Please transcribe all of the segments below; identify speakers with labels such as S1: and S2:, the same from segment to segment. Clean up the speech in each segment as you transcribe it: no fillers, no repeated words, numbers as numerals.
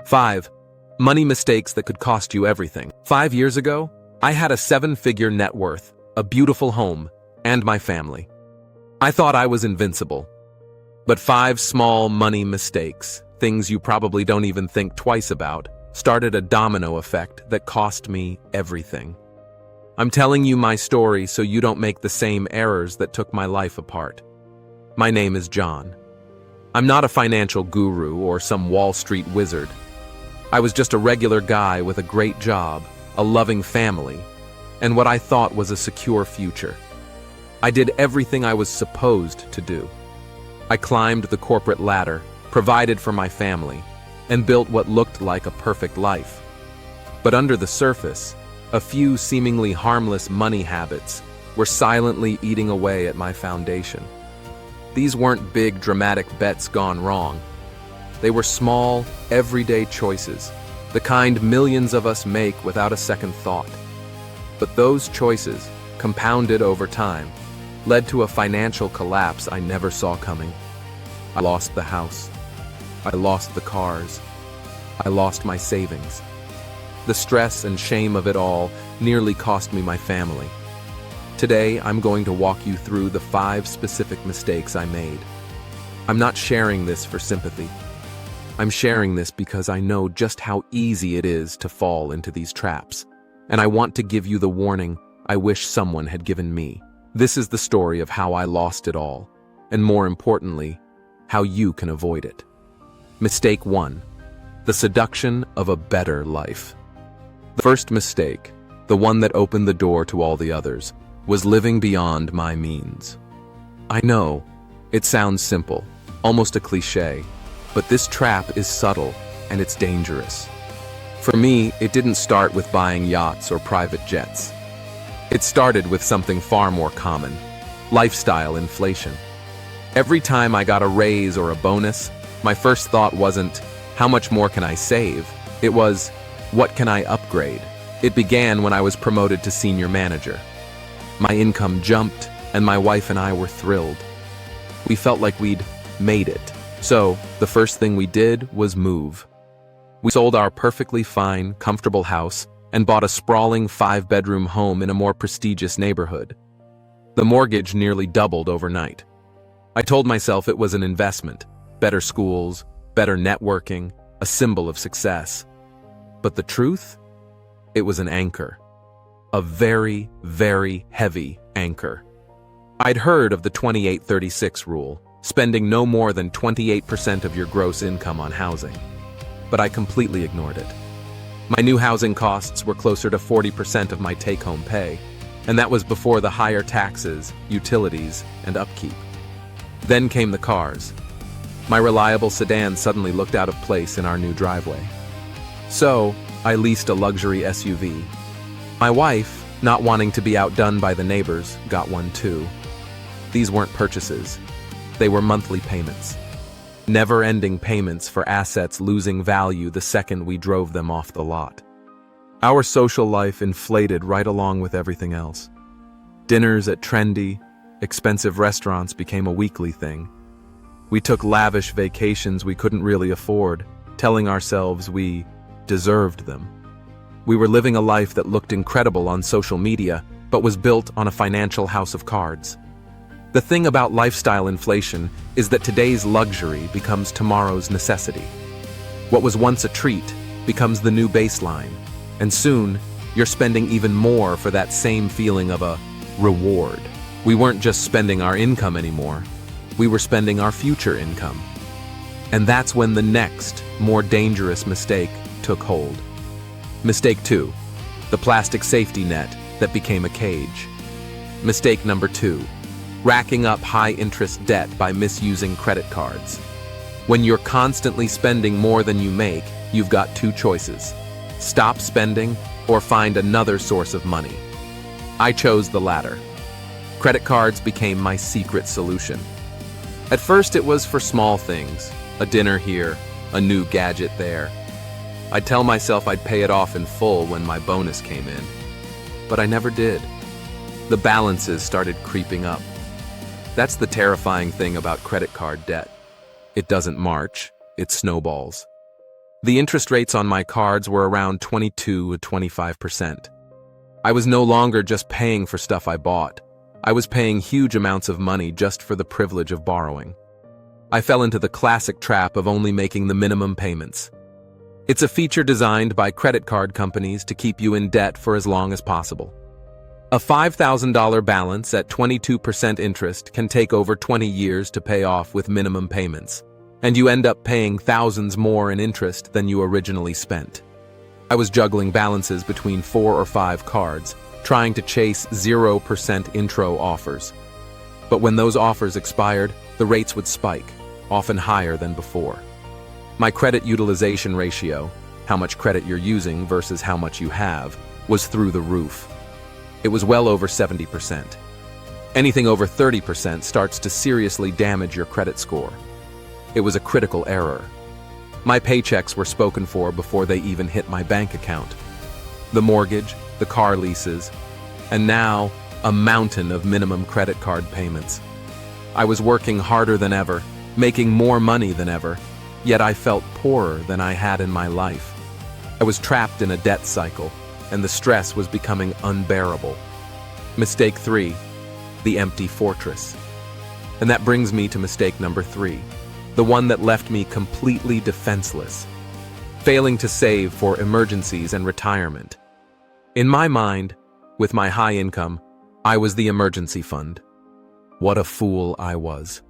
S1: 5. Money mistakes that could cost you everything. 5 years ago, I had a 7-figure net worth, a beautiful home, and my family. I thought I was invincible. But 5 small money mistakes, things you probably don't even think twice about, started a domino effect that cost me everything. I'm telling you my story so you don't make the same errors that took my life apart. My name is John. I'm not a financial guru or some Wall Street wizard. I was just a regular guy with a great job, a loving family, and what I thought was a secure future. I did everything I was supposed to do. I climbed the corporate ladder, provided for my family, and built what looked like a perfect life. But under the surface, a few seemingly harmless money habits were silently eating away at my foundation. These weren't big, dramatic bets gone wrong. They were small, everyday choices, the kind millions of us make without a second thought. But those choices, compounded over time, led to a financial collapse I never saw coming. I lost the house. I lost the cars. I lost my savings. The stress and shame of it all nearly cost me my family. Today, I'm going to walk you through the 5 specific mistakes I made. I'm not sharing this for sympathy. I'm sharing this because I know just how easy it is to fall into these traps. And I want to give you the warning I wish someone had given me. This is the story of how I lost it all, and more importantly, how you can avoid it. Mistake 1. The seduction of a better life. The first mistake, the one that opened the door to all the others, was living beyond my means. I know, it sounds simple, almost a cliché, but this trap is subtle and it's dangerous. For me, it didn't start with buying yachts or private jets. It started with something far more common: lifestyle inflation. Every time I got a raise or a bonus, my first thought wasn't, how much more can I save? It was, what can I upgrade? It began when I was promoted to senior manager. My income jumped, and my wife and I were thrilled. We felt like we'd made it. So, the first thing we did was move. We sold our perfectly fine, comfortable house and bought a sprawling 5-bedroom home in a more prestigious neighborhood. The mortgage nearly doubled overnight. I told myself it was an investment, better schools, better networking, a symbol of success. But the truth? It was an anchor. A very, very heavy anchor. I'd heard of the 28-36 rule, spending no more than 28% of your gross income on housing. But I completely ignored it. My new housing costs were closer to 40% of my take-home pay, and that was before the higher taxes, utilities, and upkeep. Then came the cars. My reliable sedan suddenly looked out of place in our new driveway. So, I leased a luxury SUV. My wife, not wanting to be outdone by the neighbors, got one too. These weren't purchases. They were monthly payments. Never-ending payments for assets losing value the second we drove them off the lot. Our social life inflated right along with everything else. Dinners at trendy, expensive restaurants became a weekly thing. We took lavish vacations we couldn't really afford, telling ourselves we deserved them. We were living a life that looked incredible on social media, but was built on a financial house of cards. The thing about lifestyle inflation is that today's luxury becomes tomorrow's necessity. What was once a treat becomes the new baseline, and soon you're spending even more for that same feeling of a reward. We weren't just spending our income anymore, we were spending our future income. And that's when the next, more dangerous mistake took hold. Mistake 2, the plastic safety net that became a cage. Mistake number 2, racking up high-interest debt by misusing credit cards. When you're constantly spending more than you make, you've got 2 choices: stop spending or find another source of money. I chose the latter. Credit cards became my secret solution. At first it was for small things, a dinner here, a new gadget there. I'd tell myself I'd pay it off in full when my bonus came in. But I never did. The balances started creeping up. That's the terrifying thing about credit card debt. It doesn't march, it snowballs. The interest rates on my cards were around 22 to 25%. I was no longer just paying for stuff I bought. I was paying huge amounts of money just for the privilege of borrowing. I fell into the classic trap of only making the minimum payments. It's a feature designed by credit card companies to keep you in debt for as long as possible. A $5,000 balance at 22% interest can take over 20 years to pay off with minimum payments, and you end up paying thousands more in interest than you originally spent. I was juggling balances between 4 or 5 cards, trying to chase 0% intro offers. But when those offers expired, the rates would spike, often higher than before. My credit utilization ratio, how much credit you're using versus how much you have, was through the roof. It was well over 70%. Anything over 30% starts to seriously damage your credit score. It was a critical error. My paychecks were spoken for before they even hit my bank account. The mortgage, the car leases, and now a mountain of minimum credit card payments. I was working harder than ever, making more money than ever, yet I felt poorer than I had in my life. I was trapped in a debt cycle, and the stress was becoming unbearable. Mistake 3, the empty fortress. And that brings me to mistake number 3, the one that left me completely defenseless, failing to save for emergencies and retirement. In my mind, with my high income, I was the emergency fund. What a fool I was.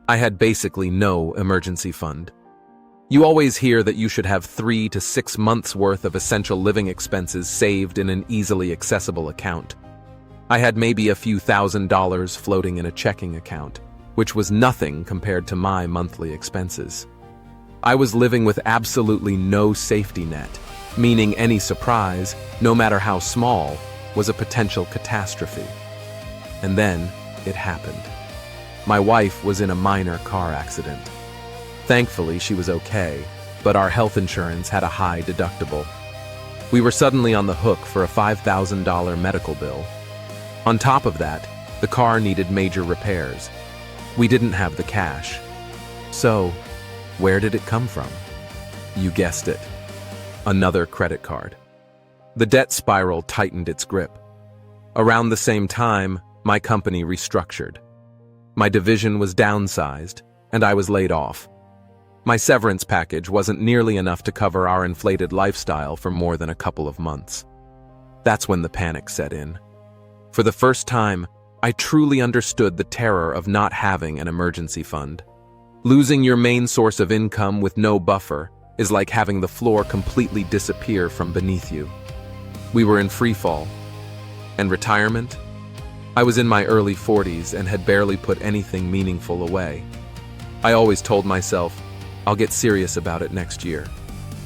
S1: I had basically no emergency fund. You always hear that you should have 3 to 6 months worth of essential living expenses saved in an easily accessible account. I had maybe a few $1,000s floating in a checking account, which was nothing compared to my monthly expenses. I was living with absolutely no safety net, meaning any surprise, no matter how small, was a potential catastrophe. And then it happened. My wife was in a minor car accident. Thankfully, she was okay, but our health insurance had a high deductible. We were suddenly on the hook for a $5,000 medical bill. On top of that, the car needed major repairs. We didn't have the cash. So, where did it come from? You guessed it. Another credit card. The debt spiral tightened its grip. Around the same time, my company restructured. My division was downsized, and I was laid off. My severance package wasn't nearly enough to cover our inflated lifestyle for more than a couple of months. That's when the panic set in. For the first time, I truly understood the terror of not having an emergency fund. Losing your main source of income with no buffer is like having the floor completely disappear from beneath you. We were in free fall. And retirement? I was in my early 40s and had barely put anything meaningful away. I always told myself, I'll get serious about it next year.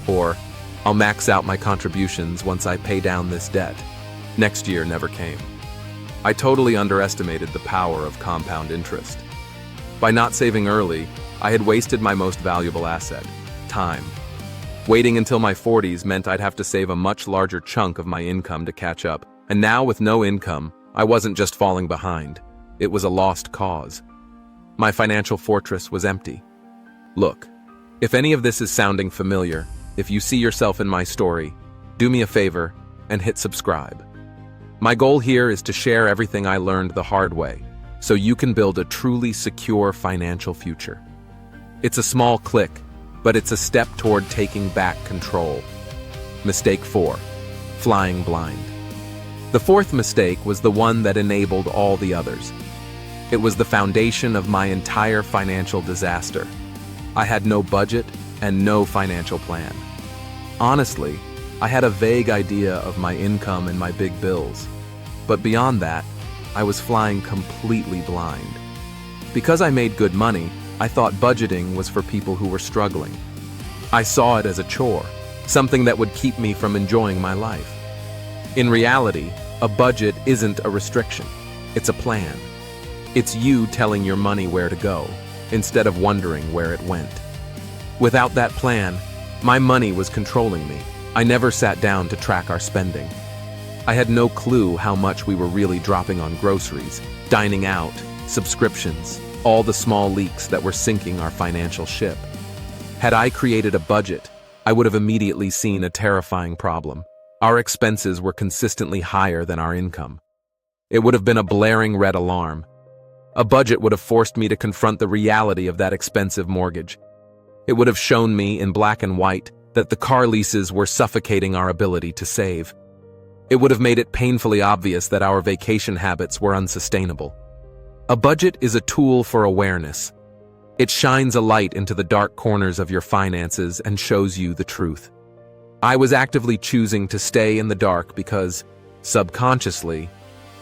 S1: Or, I'll max out my contributions once I pay down this debt. Next year never came. I totally underestimated the power of compound interest. By not saving early, I had wasted my most valuable asset, time. Waiting until my 40s meant I'd have to save a much larger chunk of my income to catch up. And now with no income, I wasn't just falling behind. It was a lost cause. My financial fortress was empty. Look, if any of this is sounding familiar, if you see yourself in my story, do me a favor and hit subscribe. My goal here is to share everything I learned the hard way, so you can build a truly secure financial future. It's a small click, but it's a step toward taking back control. Mistake 4, flying blind. The fourth mistake was the one that enabled all the others. It was the foundation of my entire financial disaster. I had no budget and no financial plan. Honestly, I had a vague idea of my income and my big bills. But beyond that, I was flying completely blind. Because I made good money, I thought budgeting was for people who were struggling. I saw it as a chore, something that would keep me from enjoying my life. In reality, a budget isn't a restriction. It's a plan. It's you telling your money where to go, instead of wondering where it went. Without that plan, my money was controlling me. I never sat down to track our spending. I had no clue how much we were really dropping on groceries, dining out, subscriptions, all the small leaks that were sinking our financial ship. Had I created a budget, I would have immediately seen a terrifying problem. Our expenses were consistently higher than our income. It would have been a blaring red alarm. A budget would have forced me to confront the reality of that expensive mortgage. It would have shown me in black and white that the car leases were suffocating our ability to save. It would have made it painfully obvious that our vacation habits were unsustainable. A budget is a tool for awareness. It shines a light into the dark corners of your finances and shows you the truth. I was actively choosing to stay in the dark because, subconsciously,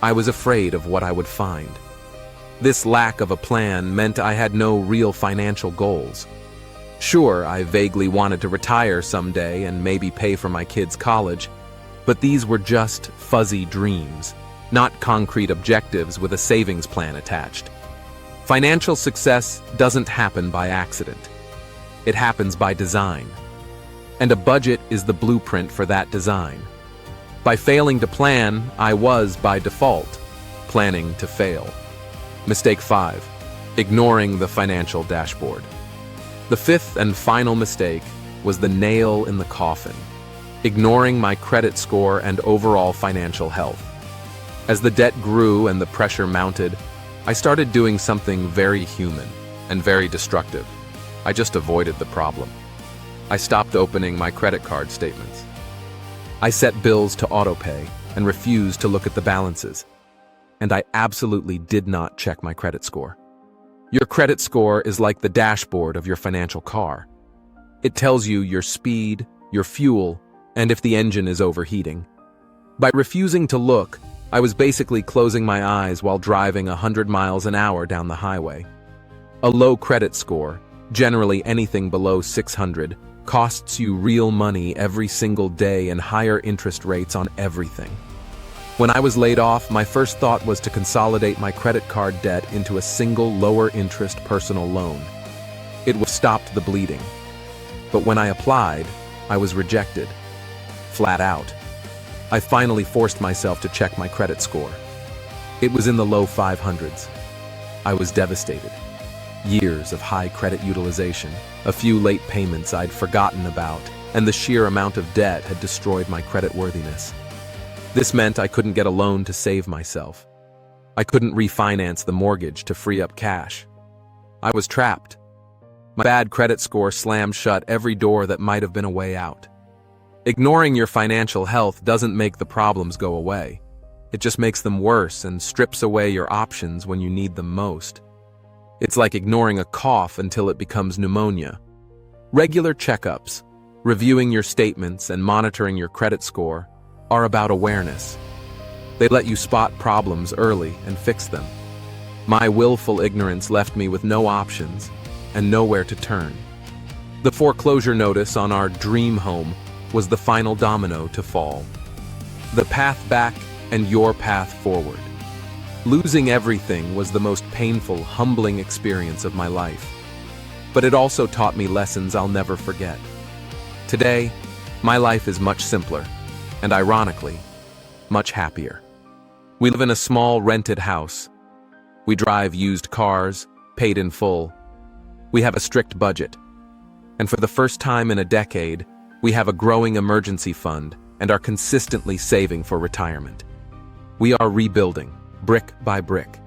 S1: I was afraid of what I would find. This lack of a plan meant I had no real financial goals. Sure, I vaguely wanted to retire someday and maybe pay for my kids' college, but these were just fuzzy dreams, not concrete objectives with a savings plan attached. Financial success doesn't happen by accident. It happens by design. And a budget is the blueprint for that design. By failing to plan, I was, by default, planning to fail. Mistake 5. Ignoring the financial dashboard. The fifth and final mistake was the nail in the coffin. Ignoring my credit score and overall financial health. As the debt grew and the pressure mounted, I started doing something very human and very destructive. I just avoided the problem. I stopped opening my credit card statements. I set bills to autopay and refused to look at the balances. And I absolutely did not check my credit score. Your credit score is like the dashboard of your financial car. It tells you your speed, your fuel, and if the engine is overheating. By refusing to look, I was basically closing my eyes while driving 100 miles an hour down the highway. A low credit score, generally anything below 600, costs you real money every single day and higher interest rates on everything. When I was laid off, my first thought was to consolidate my credit card debt into a single lower-interest personal loan. It would have stopped the bleeding. But when I applied, I was rejected. Flat out. I finally forced myself to check my credit score. It was in the low 500s. I was devastated. Years of high credit utilization, a few late payments I'd forgotten about, and the sheer amount of debt had destroyed my creditworthiness. This meant I couldn't get a loan to save myself. I couldn't refinance the mortgage to free up cash. I was trapped. My bad credit score slammed shut every door that might have been a way out. Ignoring your financial health doesn't make the problems go away. It just makes them worse and strips away your options when you need them most. It's like ignoring a cough until it becomes pneumonia. Regular checkups, reviewing your statements and monitoring your credit score are about awareness. They let you spot problems early and fix them. My willful ignorance left me with no options and nowhere to turn. The foreclosure notice on our dream home was the final domino to fall. The path back and your path forward. Losing everything was the most painful, humbling experience of my life. But it also taught me lessons I'll never forget. Today, my life is much simpler, and ironically, much happier. We live in a small rented house. We drive used cars, paid in full. We have a strict budget. And for the first time in a decade, we have a growing emergency fund and are consistently saving for retirement. We are rebuilding, brick by brick.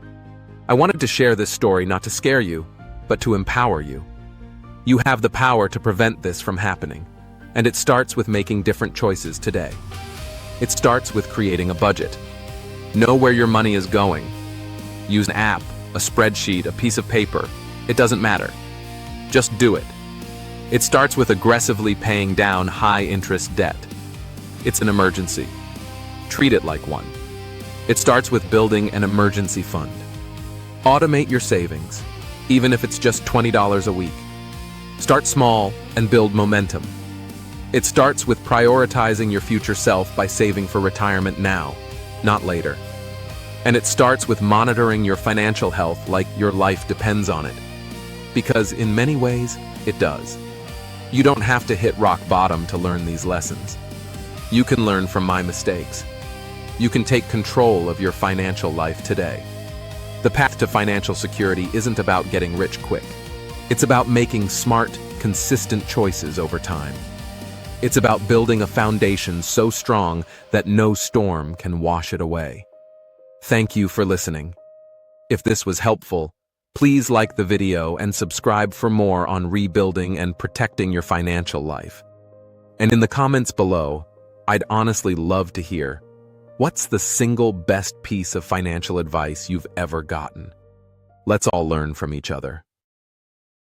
S1: I wanted to share this story not to scare you, but to empower you. You have the power to prevent this from happening, and it starts with making different choices today. It starts with creating a budget. Know where your money is going. Use an app, a spreadsheet, a piece of paper. It doesn't matter. Just do it. It starts with aggressively paying down high-interest debt. It's an emergency. Treat it like one. It starts with building an emergency fund. Automate your savings, even if it's just $20 a week. Start small and build momentum. It starts with prioritizing your future self by saving for retirement now, not later. And it starts with monitoring your financial health like your life depends on it. Because in many ways, it does. You don't have to hit rock bottom to learn these lessons. You can learn from my mistakes. You can take control of your financial life today. The path to financial security isn't about getting rich quick. It's about making smart, consistent choices over time. It's about building a foundation so strong that no storm can wash it away. Thank you for listening. If this was helpful, please like the video and subscribe for more on rebuilding and protecting your financial life. And in the comments below, I'd honestly love to hear, what's the single best piece of financial advice you've ever gotten? Let's all learn from each other.